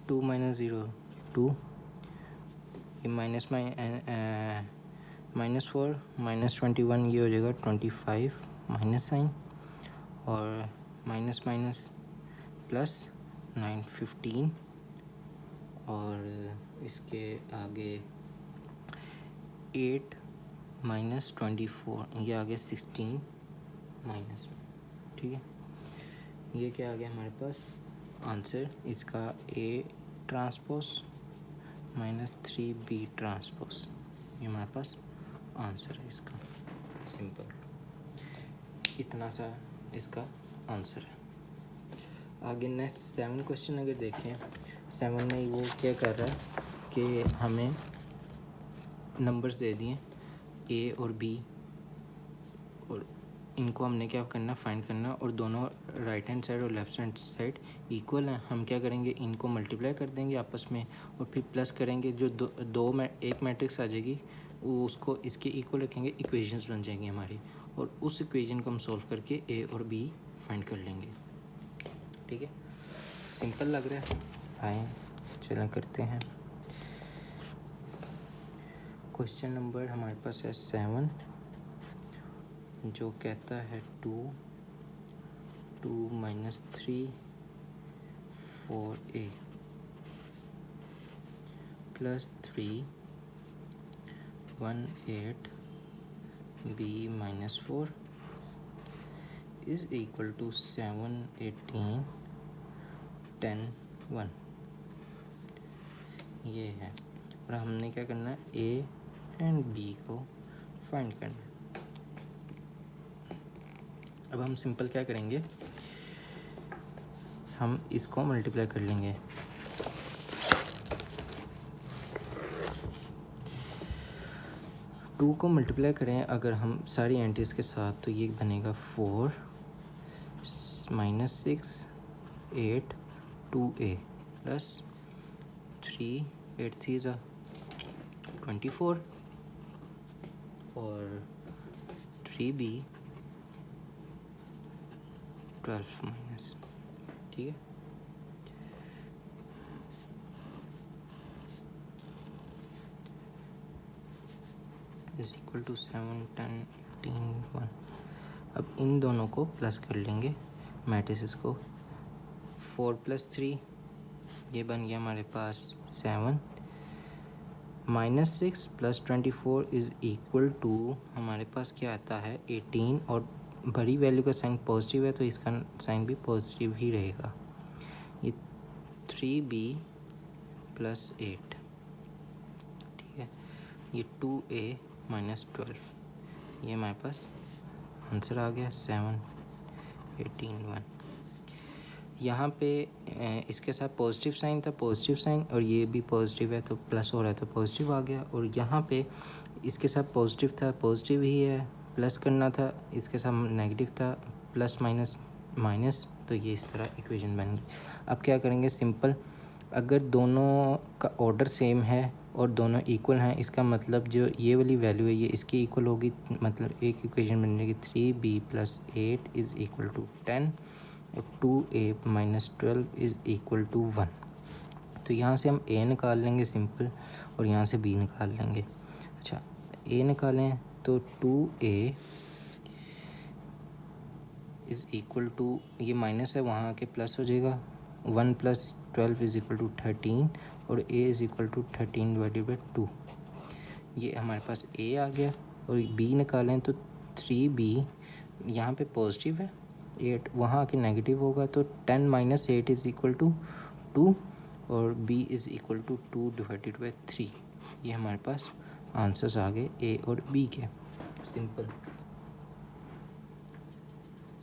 2 -0 2, ये -4 -21 ये हो जाएगा 25 माइनस साइन, और माइनस प्लस 9 15, और इसके आगे 8 -24 ये आगे 16 माइनस में। ठीक है, ये क्या आ गया हमारे पास आंसर इसका, A ट्रांसपोज -3B ट्रांसपोज, ये हमारे पास आंसर है इसका। सिंपल, इतना सा इसका आंसर है। आगे नेक्स्ट 7 क्वेश्चन अगर देखें, 7 में वो क्या कर रहा है कि हमें नंबर्स दे दिए A और B, और इनको हमने क्या करना, फाइंड करना, और दोनों राइट हैंड साइड और लेफ्ट हैंड साइड इक्वल हैं। हम क्या करेंगे, इनको मल्टीप्लाई कर देंगे आपस में, और फिर प्लस करेंगे। जो एक मैट्रिक्स आ जाएगी वो उसको इसके इक्वल रखेंगे, इक्वेशंस बन जाएंगी हमारी, और उस इक्वेशन को हम सॉल्व करके A और B फाइंड कर लेंगे। ठीक है, सिंपल लग रहा है। आए चला करते हैं। क्वेश्चन नंबर हमारे पास है 7, जो कहता है 2 -3 4a + 3 1 8 b - 4 = 7 18 10 1। ये है, और हमने क्या करना है, A एंड B को फाइंड करना है। अब हम सिंपल क्या करेंगे, हम इसको मल्टीप्लाई कर लेंगे। टू को मल्टीप्लाई करें अगर हम सारी एंट्रीज के साथ, तो ये बनेगा 4 -6 8 2a + 3 8 3 24, और 3b 12 माइनस। ठीक है, = 7 10 18 1। अब इन दोनों को प्लस कर लेंगे, मैट्रिसेस को। 4 + 3 ये बन गया हमारे पास 7, -6 + 24 = हमारे पास क्या आता है 18, और बड़ी वैल्यू का साइन पॉजिटिव है तो इसका साइन भी पॉजिटिव ही रहेगा। ये 3b + 8। ठीक है, ये 2a - 12, ये हमारे पास आंसर आ गया 7 18 1। यहाँ पे इसके साथ पॉजिटिव साइन था, पॉजिटिव साइन, और ये भी पॉजिटिव है तो प्लस हो रहा है तो पॉजिटिव आ गया। और यहाँ पे इसके साथ पॉजिटिव था, पॉजिटिव ही है, प्लस करना था, इसके साथ नेगेटिव था, प्लस माइनस माइनस, तो ये इस तरह इक्वेशन बन गई। अब क्या करेंगे, सिंपल, अगर दोनों का ऑर्डर सेम है और दोनों इक्वल हैं, इसका मतलब जो ये वाली वैल्यू है ये इसकी इक्वल होगी, मतलब एक इक्वेशन बन जाएगी 3b + 8 = 10, 2a - 12 = 1। तो यहाँ से हम a निकाल लेंगे सिंपल, और यहाँ से b निकाल लेंगे। अच्छा, a निकालें तो 2a = ये माइनस है, वहाँ आके प्लस हो जाएगा, 1 + 12 = 13, और a = 13/2। ये हमारे पास a आ गया। और b निकालें तो 3b, यहाँ पे पॉजिटिव है 8 वहाँ आके नेगेटिव होगा, तो 10 माइनस 8 इज़ इक्वल टू 2 और b is equal to 2 divided by 3। ये हमारे पास आंसर्स आ गए a और b के। सिंपल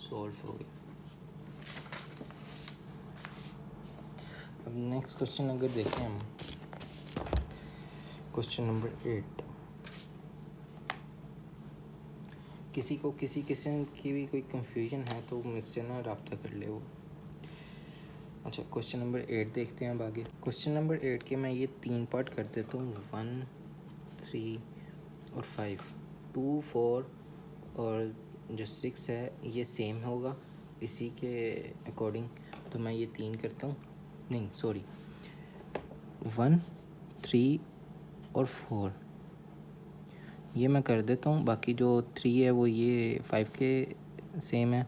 सॉल्व हो गया। अब नेक्स्ट क्वेश्चन अगर देखें हम, क्वेश्चन नंबर 8। किसी को किसी किस्म की भी कोई कंफ्यूजन है तो मुझसे ना रब्ता कर ले वो। अच्छा, क्वेश्चन नंबर 8 देखते हैं अब आगे। क्वेश्चन नंबर 8 के मैं ये 3 पार्ट कर देता हूँ, 1, 3 और 5। 2, 4 और जो 6 है ये सेम होगा इसी के अकॉर्डिंग, तो मैं ये 3 करता हूँ, नहीं सॉरी 1, 3 और 4 ये मैं कर देता हूँ। बाकी जो 3 है वो ये 5 के सेम है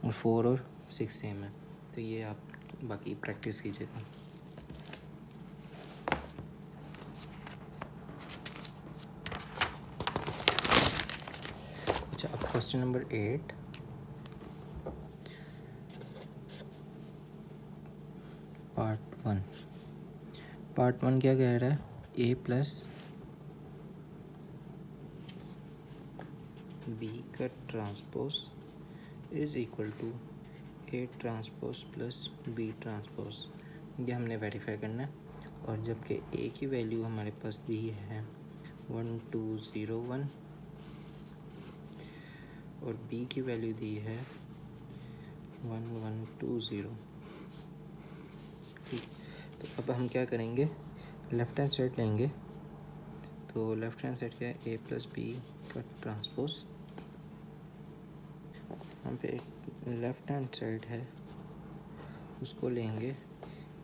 और 4 और 6 सेम है, तो ये आप बाकी प्रैक्टिस कीजिएगा। अच्छा, अब क्वेश्चन नंबर 8 पार्ट 1 क्या कह रहा है, a प्लस b का transpose is equal to a transpose plus b transpose, ये हमने वेरीफाई करना है। और जबकि a की वैल्यू हमारे पास दी है 1 2 0 1 और b की वैल्यू दी है 1 1 2 0। ठीक, तो अब हम क्या करेंगे, लेफ़्ट हैंड साइड लेंगे। तो लेफ़्ट हैंड साइड क्या है, a प्लस बी का ट्रांसपोज। यहाँ पे लेफ़्ट हैंड साइड है उसको लेंगे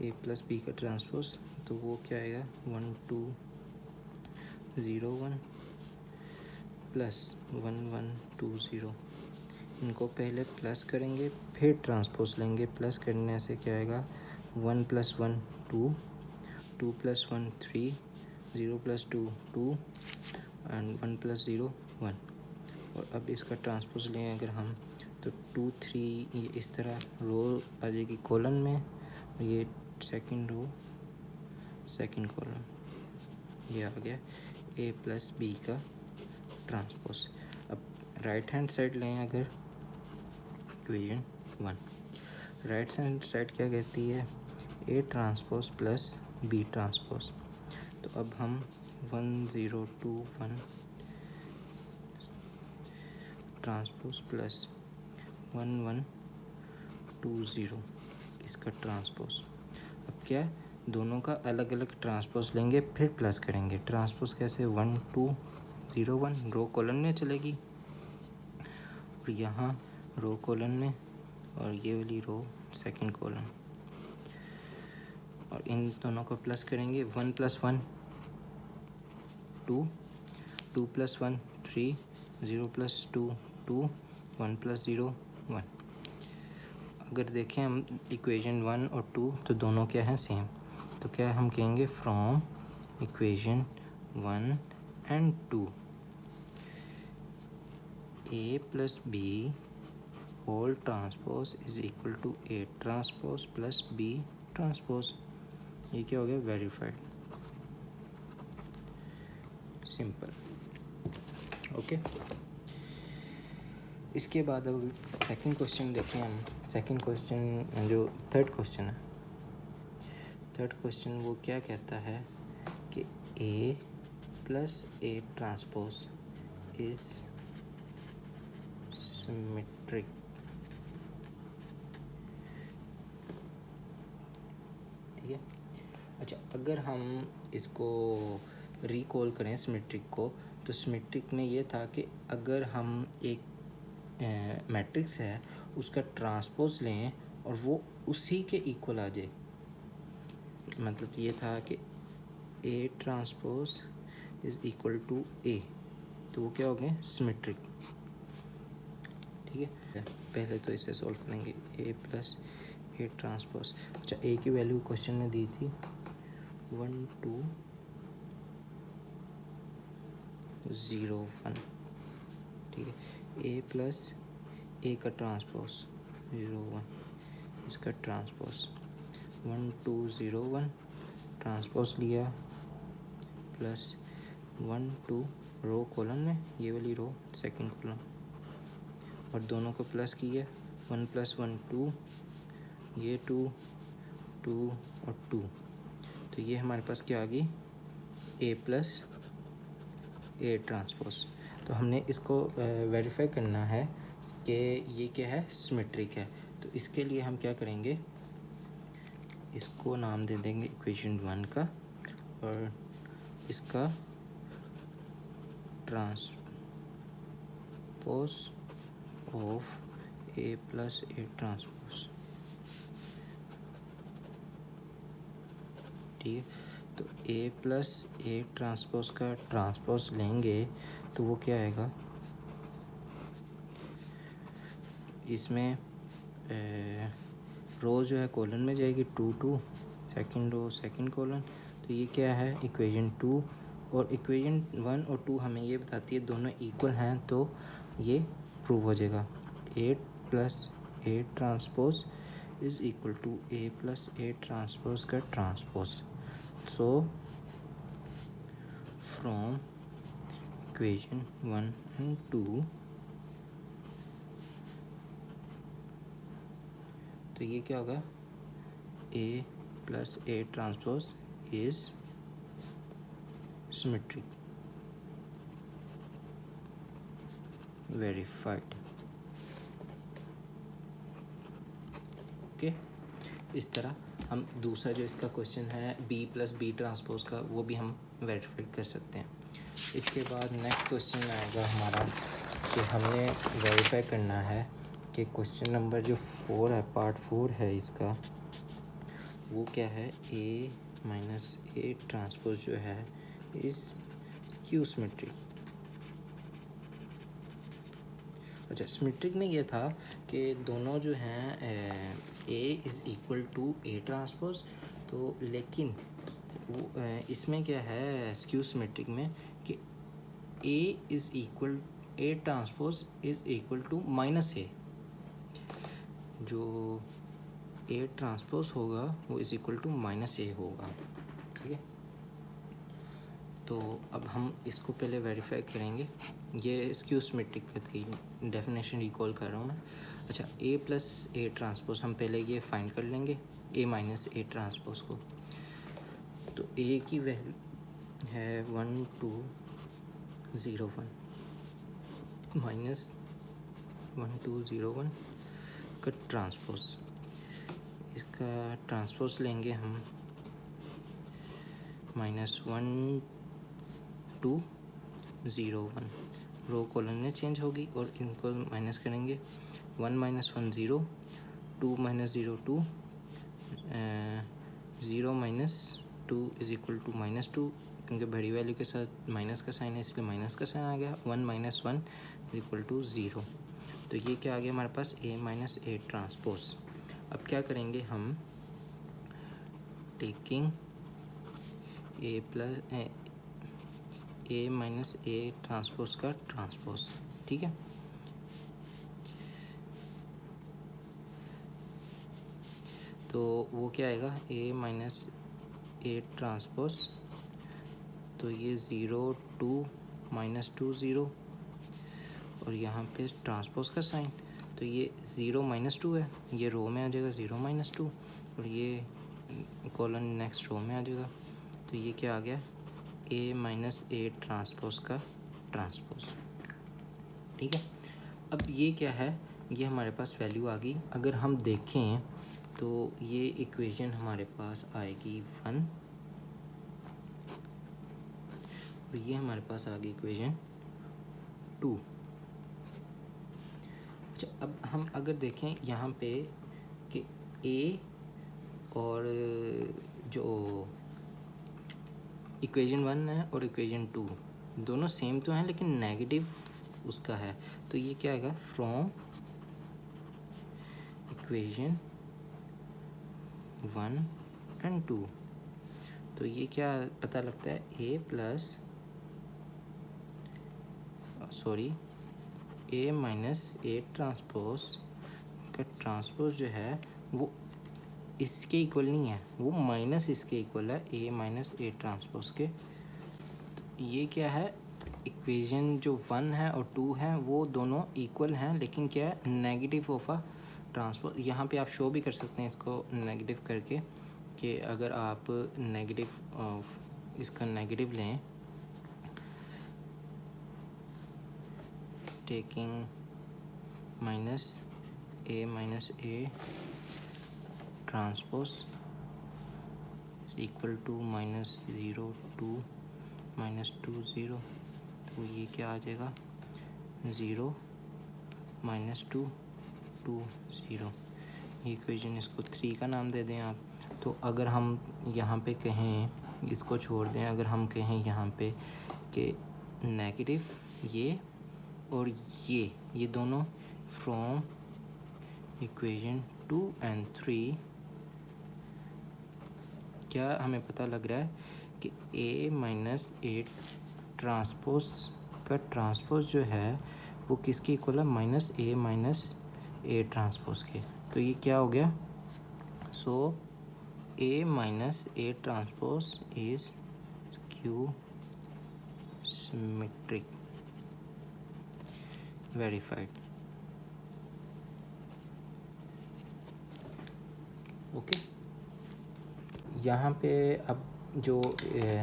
a प्लस बी का ट्रांसपोज, तो वो क्या आएगा 1 2 0 1 प्लस 1 1 2 0। इनको पहले प्लस करेंगे फिर ट्रांसपोज लेंगे। प्लस करने से क्या आएगा 1 plus 1 2, 2 plus 1 3, 0 plus 2 2 and 1 plus 0 1। और अब इसका ट्रांसपोज लें अगर हम, तो 2 3 ये इस तरह रो आ जाएगी कॉलम में, और ये सेकंड रो सेकंड कॉलम, ये आ गया a प्लस बी का ट्रांसपोज। अब राइट हैंड साइड लें अगर, इक्वेशन 1 राइट हैंड साइड क्या कहती है, a transpose plus b transpose. तो अब हम 1 0 2 1 ट्रांसपोज प्लस 1 1 2 0 इसका ट्रांसपोज। अब क्या दोनों का अलग अलग ट्रांसपोज लेंगे फिर प्लस करेंगे। ट्रांसपोज कैसे 1 2 0 1 रो कॉलम में चलेगी, और यहाँ रो कॉलम में, और ये वाली रो सेकंड कॉलम, और इन दोनों को प्लस करेंगे। 1 प्लस 1 2, 2 प्लस 1 3, 0 प्लस 2 2, 1 प्लस 0 1। अगर देखें हम इक्वेशन 1 और 2 तो दोनों क्या हैं सेम, तो क्या हम कहेंगे from equation 1 and 2 a plus b whole transpose is equal to a transpose plus b transpose. ये क्या हो गया, वेरीफाइड। Simple, okay. इसके बाद अब सेकंड क्वेश्चन देखें हम। सेकंड क्वेश्चन जो थर्ड क्वेश्चन है, थर्ड क्वेश्चन वो क्या कहता है कि a plus a transpose is symmetric. ठीक है। अच्छा, अगर हम इसको रिकॉल करें सिमेट्रिक को, तो सिमेट्रिक में ये था कि अगर हम एक मैट्रिक्स है उसका ट्रांसपोज लें और वो उसी के इक्वल आ जाए, मतलब ये था कि a transpose is equal to a, तो वो क्या हो गया, सिमेट्रिक। ठीक है, पहले तो इसे सॉल्व करेंगे a प्लस a ट्रांसपोज। अच्छा, a की वैल्यू क्वेश्चन में दी थी 1 2 0 1। ठीक है, a प्लस a का ट्रांसपोज 1 इसका ट्रांसपोज 1 2 0 1 ट्रांसपोज लिया प्लस 1 2 रो कॉलन में, ये वाली रो सेकंड कॉलम, और दोनों को प्लस किया 1 + 1 2, ये 2 2 और 2, तो ये हमारे पास क्या आ गई A + A ट्रांसपोज। तो हमने इसको वेरीफाई करना है कि ये क्या है, सिमेट्रिक है। तो इसके लिए हम क्या करेंगे, इसको नाम दे देंगे इक्वेशन 1 का, और इसका transpose of A + A transpose, ठीक है। तो A + A ट्रांसपोज का ट्रांसपोज लेंगे तो वो क्या आएगा, इसमें रो जो है कॉलन में जाएगी 2 2, सेकंड रो सेकंड कॉलन, तो ये क्या है इक्वेशन 2, और इक्वेशन 1 और 2 हमें ये बताती है दोनों इक्वल हैं, तो ये प्रूव हो जाएगा A + A transpose is equal to A + A transpose का transpose. So from equation 1 and 2, तो ये क्या होगा, A + A transpose is symmetric, verified. Okay, इस तरह हम दूसरा जो इसका क्वेश्चन है B + B ट्रांसपोज का, वो भी हम वेरीफाई कर सकते हैं। इसके बाद नेक्स्ट क्वेश्चन आएगा हमारा कि हमने वेरीफाई करना है कि क्वेश्चन नंबर जो 4 है, पार्ट 4 है इसका, वो क्या है, A - A ट्रांसपोज जो है इस स्क्यू सिमेट्रिक। अच्छा, सिमेट्रिक में ये था कि दोनों जो हैं A is equal to A transpose, तो लेकिन वो इसमें क्या है स्क्यू सिमेट्रिक में कि A is equal A transpose is equal to -A, जो A ट्रांसपोज होगा वो इज़ इक्वल टू -A होगा, ठीक है। तो अब हम इसको पहले वेरीफाई करेंगे, ये स्क्यू सिमेट्रिक की डेफिनेशन रिकॉल कर रहा हूँ मैं। अच्छा, A + A ट्रांसपोज हम पहले ये फाइंड कर लेंगे, A - A ट्रांसपोज को। तो A की वैल्यू है 1 2 0 1 -1 2 0 1 का ट्रांसपोज, इसका ट्रांसपोज लेंगे हम -1 2 0 1, रो कॉलन में चेंज होगी और इनको माइनस करेंगे 1 - 1 0, 2 - 0 2, 0 - 2 इज़ इक्वल टू -2, क्योंकि बड़ी वैल्यू के साथ माइनस का साइन है इसलिए माइनस का साइन आ गया, 1 - 1 इज़ इक्वल टू 0। तो ये क्या आ गया हमारे पास, A - A ट्रांसपोज। अब क्या करेंगे हम, टेकिंग A - A ट्रांसपोज का ट्रांसपोज, ठीक है। तो वो क्या आएगा, A - A ट्रांसपोज, तो ये 0 2 -2 0, और यहाँ पे ट्रांसपोज का साइन, तो ये 0 - 2 है, ये रो में आ जाएगा 0 - 2, और ये कॉलन नेक्स्ट रो में आ जाएगा। तो ये क्या आ गया, A - A ट्रांसपोज का ट्रांसपोज, ठीक है। अब ये क्या है, ये हमारे पास वैल्यू आ गई। अगर हम देखें तो ये इक्वेशन हमारे पास आएगी 1, और ये हमारे पास आ गई इक्वेशन 2। अच्छा, अब हम अगर देखें यहाँ पे कि A और जो इक्वेशन 1 है और इक्वेशन 2 दोनों सेम तो हैं, लेकिन नेगेटिव उसका है, तो ये क्या आएगा, फ्रॉम इक्वेशन 1 and 2, तो ये क्या पता लगता है, A - A ट्रांसपोज का ट्रांसपोज जो है वो इसके इक्वल नहीं है, वो माइनस इसके इक्वल है, ए माइनस ए ट्रांसपोज के। तो ये क्या है, इक्वेशन जो 1 है और 2 है वो दोनों इक्वल हैं, लेकिन क्या है, नेगेटिव ऑफ अ ट्रांसपोज। यहाँ पे आप शो भी कर सकते हैं इसको नेगेटिव करके, कि अगर आप नेगेटिव इसका नेगेटिव लें, taking minus A transpose is equal to -0 2 -2 0, तो ये क्या आ जाएगा, 0 -2 2 0। ये इक्वेशन, इसको 3 का नाम दे दें आप। तो अगर हम यहाँ पे कहें, इसको छोड़ दें, अगर हम कहें यहाँ पे कि नेगेटिव ये और ये दोनों फ्रॉम इक्वेशन 2 and 3, क्या हमें पता लग रहा है कि ए माइनस ए ट्रांसपोज का ट्रांसपोज जो है वो किसके इक्वल है, -a माइनस ए ट्रांसपोज के। तो ये क्या हो गया, so A minus A transpose is skew symmetric, verified. Okay, यहाँ पे अब जो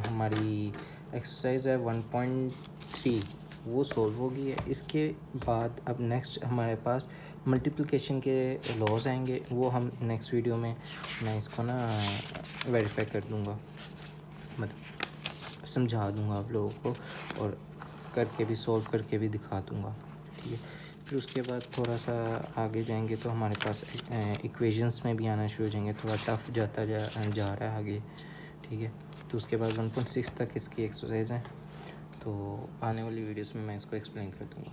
हमारी एक्सरसाइज है 1.3 वो सॉल्व हो गई है। इसके बाद अब नेक्स्ट हमारे पास मल्टीप्लिकेशन के लॉज आएंगे, वो हम नेक्स्ट वीडियो में मैं इसको ना वेरीफाई कर दूँगा, मतलब समझा दूँगा आप लोगों को, और करके भी सॉल्व करके भी दिखा दूँगा, ठीक है। फिर उसके बाद थोड़ा सा आगे जाएंगे तो हमारे पास इक्वेशंस में भी आना शुरू हो जाएंगे, थोड़ा टफ जाता जा रहा है आगे, ठीक है। तो उसके बाद 1.6 तक इसकी एक्सरसाइज है, तो आने वाली वीडियोस में मैं इसको एक्सप्लेन कर दूँगा।